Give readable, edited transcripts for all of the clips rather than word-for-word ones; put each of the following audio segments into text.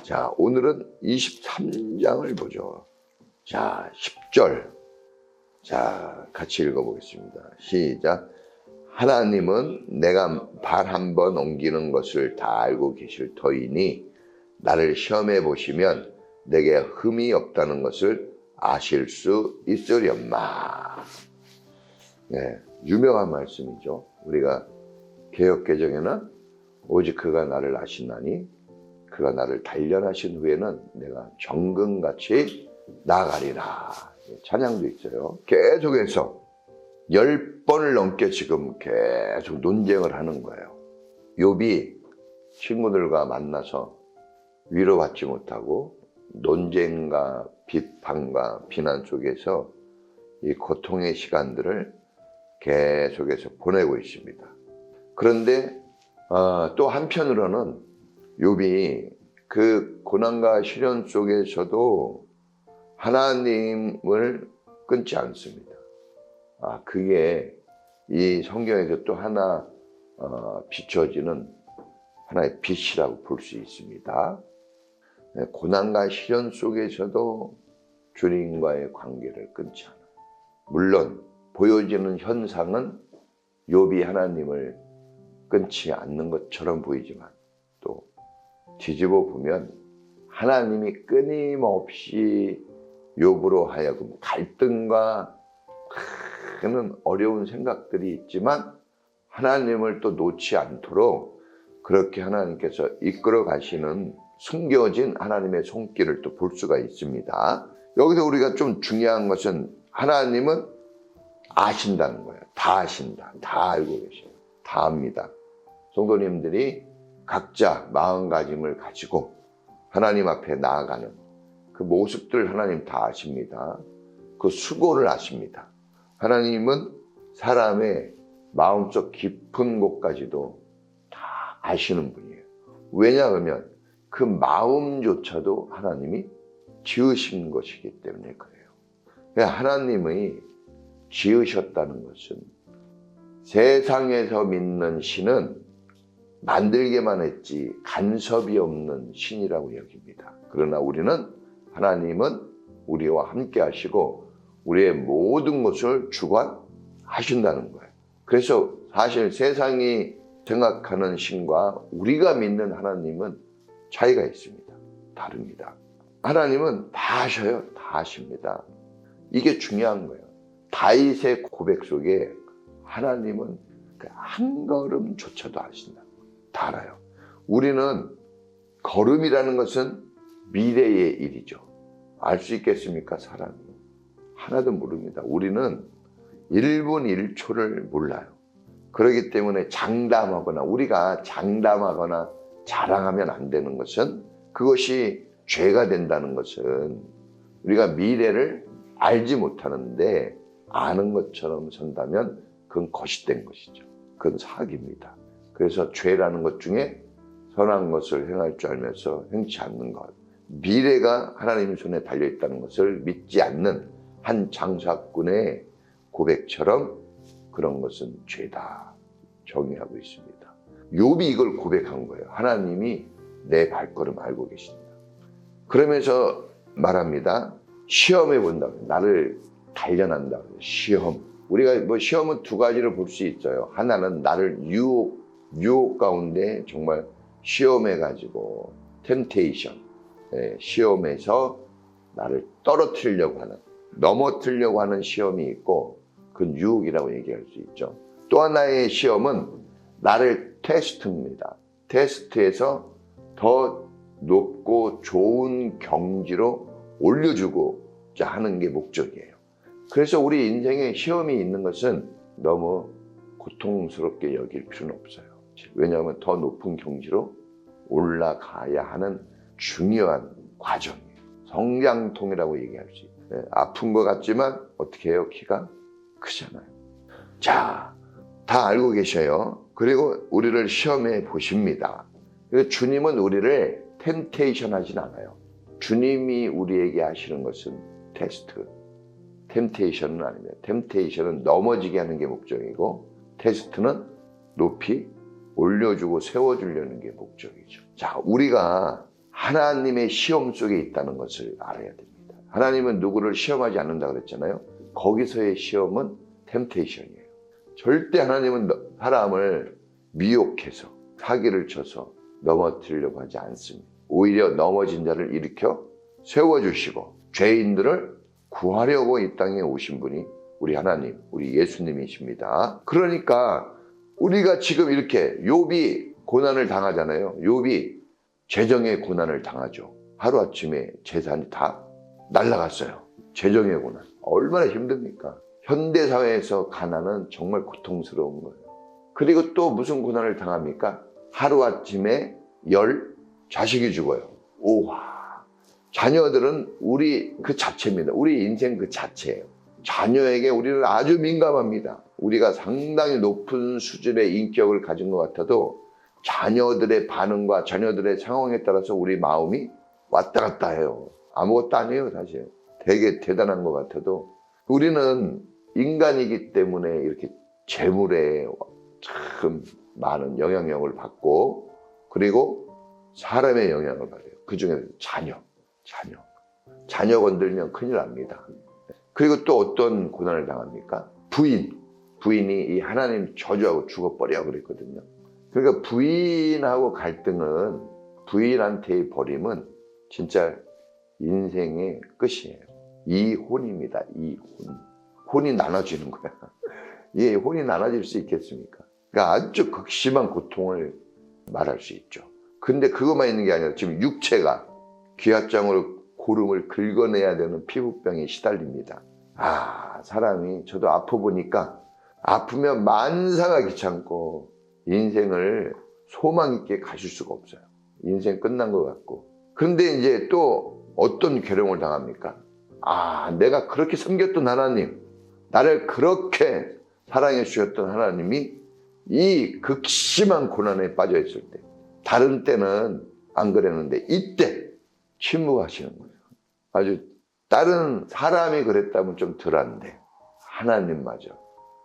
자, 오늘은 23장을 보죠. 자, 10절. 자, 같이 읽어보겠습니다. 시작. 하나님은 내가 발 한 번 옮기는 것을 다 알고 계실 터이니 나를 시험해 보시면 내게 흠이 없다는 것을 아실 수 있으련마. 네, 유명한 말씀이죠. 우리가 개역개정에는 오직 그가 나를 아시나니 그가 나를 단련하신 후에는 내가 정금같이 나아가리라. 찬양도 있어요. 계속해서 10번을 넘게 지금 계속 논쟁을 하는 거예요. 욥이 친구들과 만나서 위로받지 못하고 논쟁과 비판과 비난 속에서 이 고통의 시간들을 계속해서 보내고 있습니다. 그런데 또 한편으로는 욥이 그 고난과 시련 속에서도 하나님을 끊지 않습니다. 그게 이 성경에서 또 하나 비춰지는 하나의 빛이라고 볼 수 있습니다. 고난과 시련 속에서도 주님과의 관계를 끊지 않아요. 물론 보여지는 현상은 욥이 하나님을 끊지 않는 것처럼 보이지만 또 뒤집어 보면 하나님이 끊임없이 욥으로 하여금 갈등과 많은 어려운 생각들이 있지만 하나님을 또 놓지 않도록 그렇게 하나님께서 이끌어 가시는 숨겨진 하나님의 손길을 또 볼 수가 있습니다. 여기서 우리가 좀 중요한 것은 하나님은 아신다는 거예요. 다 아신다. 다 알고 계셔요. 다 압니다. 성도님들이 각자 마음가짐을 가지고 하나님 앞에 나아가는 그 모습들 하나님 다 아십니다. 그 수고를 아십니다. 하나님은 사람의 마음속 깊은 곳까지도 다 아시는 분이에요. 왜냐하면 그 마음조차도 하나님이 지으신 것이기 때문에 그래요. 하나님이 지으셨다는 것은 세상에서 믿는 신은 만들게만 했지 간섭이 없는 신이라고 여깁니다. 그러나 우리는 하나님은 우리와 함께 하시고 우리의 모든 것을 주관하신다는 거예요. 그래서 사실 세상이 생각하는 신과 우리가 믿는 하나님은 차이가 있습니다. 다릅니다. 하나님은 다 아셔요. 다 아십니다. 이게 중요한 거예요. 다윗의 고백 속에 하나님은 한 걸음조차도 아신다. 다 알아요. 우리는 걸음이라는 것은 미래의 일이죠. 알 수 있겠습니까? 사람이. 하나도 모릅니다. 우리는 1분 1초를 몰라요. 그렇기 때문에 우리가 장담하거나 자랑하면 안 되는 것은 그것이 죄가 된다는 것은 우리가 미래를 알지 못하는데 아는 것처럼 산다면 그건 거짓된 것이죠. 그건 사악입니다. 그래서 죄라는 것 중에 선한 것을 행할 줄 알면서 행치 않는 것, 미래가 하나님 손에 달려있다는 것을 믿지 않는 한 장사꾼의 고백처럼 그런 것은 죄다 정의하고 있습니다. 욥이 이걸 고백한 거예요. 하나님이 내 발걸음 알고 계신다. 그러면서 말합니다. 시험해 본다고. 나를 단련한다고. 시험. 우리가 시험은 두 가지를 볼 수 있어요. 하나는 나를 유혹 가운데 정말 시험해가지고 템테이션. 시험에서 나를 떨어뜨리려고 하는, 넘어뜨리려고 하는 시험이 있고 그건 유혹이라고 얘기할 수 있죠. 또 하나의 시험은 나를 테스트입니다. 테스트에서 더 높고 좋은 경지로 올려주고자 하는 게 목적이에요. 그래서 우리 인생에 시험이 있는 것은 너무 고통스럽게 여길 필요는 없어요. 왜냐하면 더 높은 경지로 올라가야 하는 중요한 과정이에요. 성장통이라고 얘기할 수 있어요. 아픈 것 같지만 어떻게 해요? 키가 크잖아요. 자, 다 알고 계셔요. 그리고 우리를 시험해 보십니다. 주님은 우리를 템테이션 하진 않아요. 주님이 우리에게 하시는 것은 테스트. 템테이션은 아닙니다. 템테이션은 넘어지게 하는 게 목적이고 테스트는 높이 올려주고 세워주려는 게 목적이죠. 자, 우리가 하나님의 시험 속에 있다는 것을 알아야 됩니다. 하나님은 누구를 시험하지 않는다 그랬잖아요. 거기서의 시험은 템테이션이에요. 절대 하나님은 사람을 미혹해서 사기를 쳐서 넘어뜨리려고 하지 않습니다. 오히려 넘어진 자를 일으켜 세워주시고 죄인들을 구하려고 이 땅에 오신 분이 우리 하나님, 우리 예수님이십니다. 그러니까 우리가 지금 이렇게 욥이 고난을 당하잖아요. 욥이 재정의 고난을 당하죠. 하루아침에 재산이 다 날아갔어요. 재정의 고난. 얼마나 힘듭니까? 현대사회에서 가난은 정말 고통스러운 거예요. 그리고 또 무슨 고난을 당합니까? 하루아침에 자식이 죽어요. 오와. 자녀들은 우리 그 자체입니다. 우리 인생 그 자체예요. 자녀에게 우리는 아주 민감합니다. 우리가 상당히 높은 수준의 인격을 가진 것 같아도 자녀들의 반응과 자녀들의 상황에 따라서 우리 마음이 왔다 갔다 해요. 아무것도 아니에요, 사실. 되게 대단한 것 같아도 우리는 인간이기 때문에 이렇게 재물에 참 많은 영향력을 받고 그리고 사람의 영향을 받아요. 그중에 자녀 건들면 큰일 납니다. 그리고 또 어떤 고난을 당합니까? 부인이 이 하나님 저주하고 죽어버려 그랬거든요. 그러니까 부인하고 갈등은, 부인한테의 버림은 진짜 인생의 끝이에요. 이혼입니다. 이혼. 혼이 나눠지는 거야. 이 혼이 나눠질 수 있겠습니까? 그러니까 아주 극심한 고통을 말할 수 있죠. 근데 그것만 있는 게 아니라 지금 육체가 귀합장으로 고름을 긁어내야 되는 피부병에 시달립니다. 사람이 저도 아파보니까 아프면 만사가 귀찮고 인생을 소망 있게 가실 수가 없어요. 인생 끝난 것 같고. 그런데 이제 또 어떤 괴로움을 당합니까? 내가 그렇게 섬겼던 하나님, 나를 그렇게 사랑해 주셨던 하나님이 이 극심한 고난에 빠져 있을 때, 다른 때는 안 그랬는데 이때 침묵하시는 거예요. 아주 다른 사람이 그랬다면 좀 덜한데 하나님마저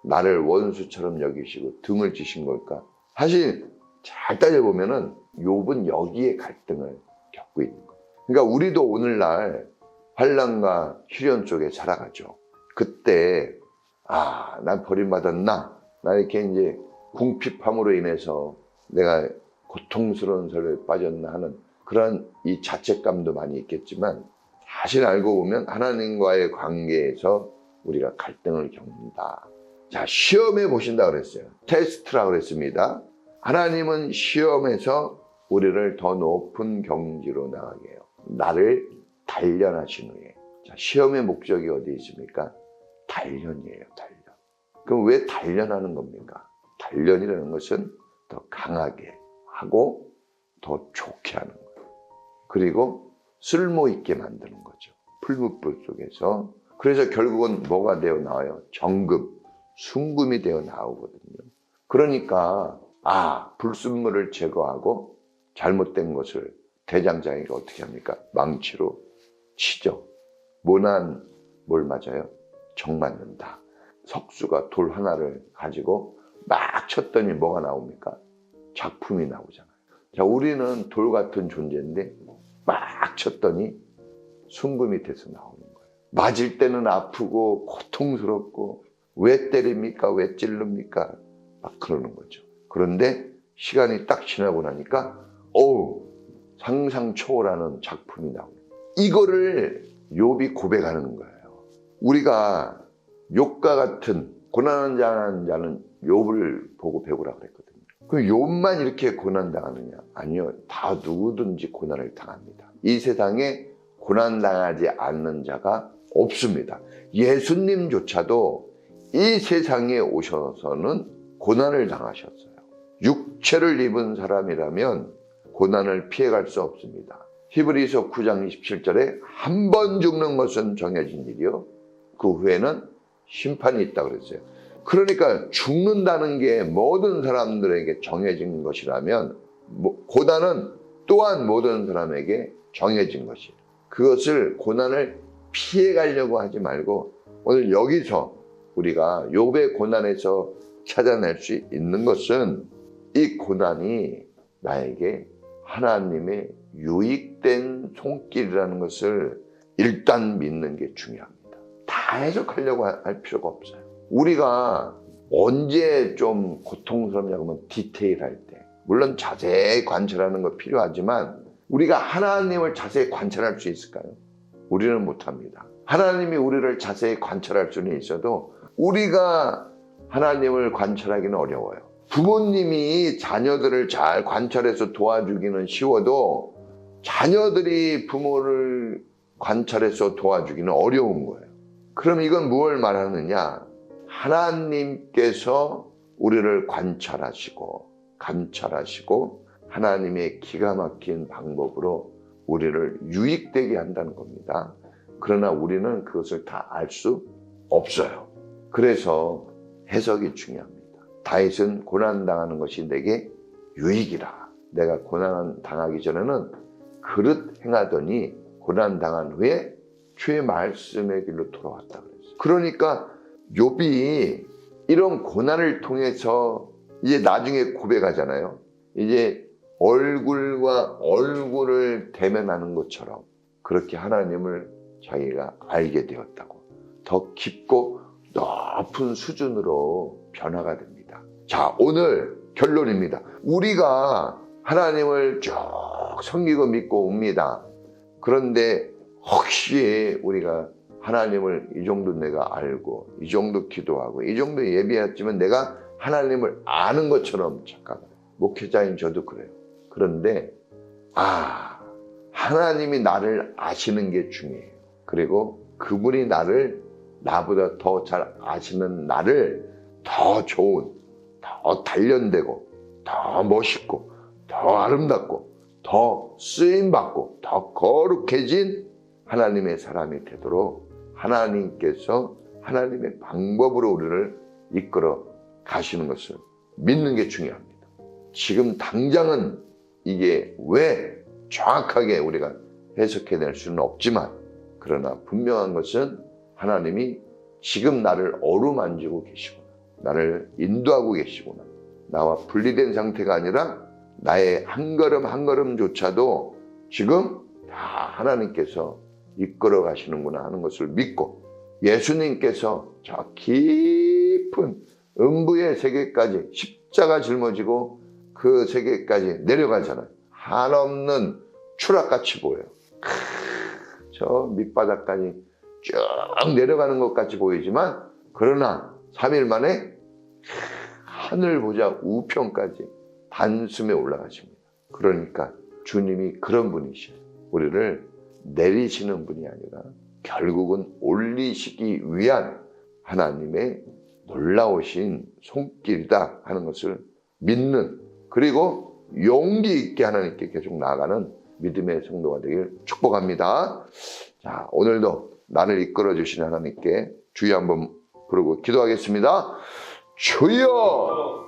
나를 원수처럼 여기시고 등을 지신 걸까? 사실 잘 따져보면은 욥은 여기에 갈등을 겪고 있는 거예요. 그러니까 우리도 오늘날 환난과 시련 속에 살아가죠. 그때 난 버림받았나? 나 이렇게 이제 궁핍함으로 인해서 내가 고통스러운 설에 빠졌나 하는 그런 이 자책감도 많이 있겠지만 사실 알고 보면 하나님과의 관계에서 우리가 갈등을 겪는다. 자, 시험해 보신다 그랬어요. 테스트라고 그랬습니다. 하나님은 시험에서 우리를 더 높은 경지로 나가게 해요. 나를 단련하신 후에. 자, 시험의 목적이 어디 있습니까? 단련이에요, 단련. 그럼 왜 단련하는 겁니까? 단련이라는 것은 더 강하게 하고 더 좋게 하는 거예요. 그리고 쓸모 있게 만드는 거죠. 풀무불 속에서. 그래서 결국은 뭐가 되어 나와요? 정금, 순금이 되어 나오거든요. 그러니까 불순물을 제거하고 잘못된 것을 대장장이가 어떻게 합니까? 망치로 치죠. 모난 뭘 맞아요? 정 맞는다. 석수가 돌 하나를 가지고 막 쳤더니 뭐가 나옵니까? 작품이 나오잖아요. 자, 우리는 돌 같은 존재인데 막 쳤더니 순금이 돼서 나오는 거예요. 맞을 때는 아프고 고통스럽고 왜 때립니까? 왜 찔릅니까? 막 그러는 거죠. 그런데 시간이 딱 지나고 나니까 상상 초월하는 작품이 나오는 거예요. 이거를 욥이 고백하는 거예요. 우리가 욥과 같은 고난당하는 자는 욥을 보고 배우라 그랬거든요. 그럼 욥만 이렇게 고난당하느냐? 아니요. 다 누구든지 고난을 당합니다. 이 세상에 고난당하지 않는 자가 없습니다. 예수님조차도 이 세상에 오셔서는 고난을 당하셨어요. 육체를 입은 사람이라면 고난을 피해갈 수 없습니다. 히브리서 9장 27절에 한 번 죽는 것은 정해진 일이요. 그 후에는 심판이 있다 그랬어요. 그러니까 죽는다는 게 모든 사람들에게 정해진 것이라면 고난은 또한 모든 사람에게 정해진 것이에요. 그것을 고난을 피해가려고 하지 말고 오늘 여기서 우리가 욥의 고난에서 찾아낼 수 있는 것은 이 고난이 나에게 하나님의 유익된 손길이라는 것을 일단 믿는 게 중요합니다. 다 해석하려고 할 필요가 없어요. 우리가 언제 좀 고통스럽냐고 하면 디테일할 때, 물론 자세히 관찰하는 거 필요하지만 우리가 하나님을 자세히 관찰할 수 있을까요? 우리는 못합니다. 하나님이 우리를 자세히 관찰할 수는 있어도 우리가 하나님을 관찰하기는 어려워요. 부모님이 자녀들을 잘 관찰해서 도와주기는 쉬워도 자녀들이 부모를 관찰해서 도와주기는 어려운 거예요. 그럼 이건 무엇을 말하느냐? 하나님께서 우리를 관찰하시고 감찰하시고 하나님의 기가 막힌 방법으로 우리를 유익되게 한다는 겁니다. 그러나 우리는 그것을 다 알 수 없어요. 그래서 해석이 중요합니다. 다윗은 고난당하는 것이 내게 유익이라. 내가 고난 당하기 전에는 그릇 행하더니 고난당한 후에 주의 말씀의 길로 돌아왔다 그랬어요. 그러니까 욥이 이런 고난을 통해서 이제 나중에 고백하잖아요. 이제 얼굴과 얼굴을 대면하는 것처럼 그렇게 하나님을 자기가 알게 되었다고. 더 깊고 높은 수준으로 변화가 됩니다. 자, 오늘 결론입니다. 우리가 하나님을 쭉 섬기고 믿고 옵니다. 그런데 혹시 우리가 하나님을 이 정도 내가 알고 이 정도 기도하고 이 정도 예배했지만 내가 하나님을 아는 것처럼 착각해요. 목회자인 저도 그래요. 그런데 하나님이 나를 아시는 게 중요해요. 그리고 그분이 나보다 더 잘 아시는 나를 더 좋은, 더 단련되고, 더 멋있고, 더 아름답고, 더 쓰임받고, 더 거룩해진 하나님의 사람이 되도록 하나님께서 하나님의 방법으로 우리를 이끌어 가시는 것을 믿는 게 중요합니다. 지금 당장은 이게 왜 정확하게 우리가 해석해낼 수는 없지만, 그러나 분명한 것은 하나님이 지금 나를 어루만지고 계시구나, 나를 인도하고 계시구나, 나와 분리된 상태가 아니라 나의 한 걸음 한 걸음조차도 지금 다 하나님께서 이끌어 가시는구나 하는 것을 믿고, 예수님께서 저 깊은 음부의 세계까지 십자가 짊어지고 그 세계까지 내려가잖아요. 한없는 추락같이 보여요. 저 밑바닥까지 쭉 내려가는 것 같이 보이지만, 그러나 3일 만에 하늘 보자 우편까지 단숨에 올라가십니다. 그러니까 주님이 그런 분이셔요. 우리를 내리시는 분이 아니라 결국은 올리시기 위한 하나님의 놀라우신 손길이다 하는 것을 믿는, 그리고 용기 있게 하나님께 계속 나아가는 믿음의 성도가 되길 축복합니다. 자, 오늘도 나를 이끌어 주신 하나님께 주여 한번 부르고 기도하겠습니다. 주여!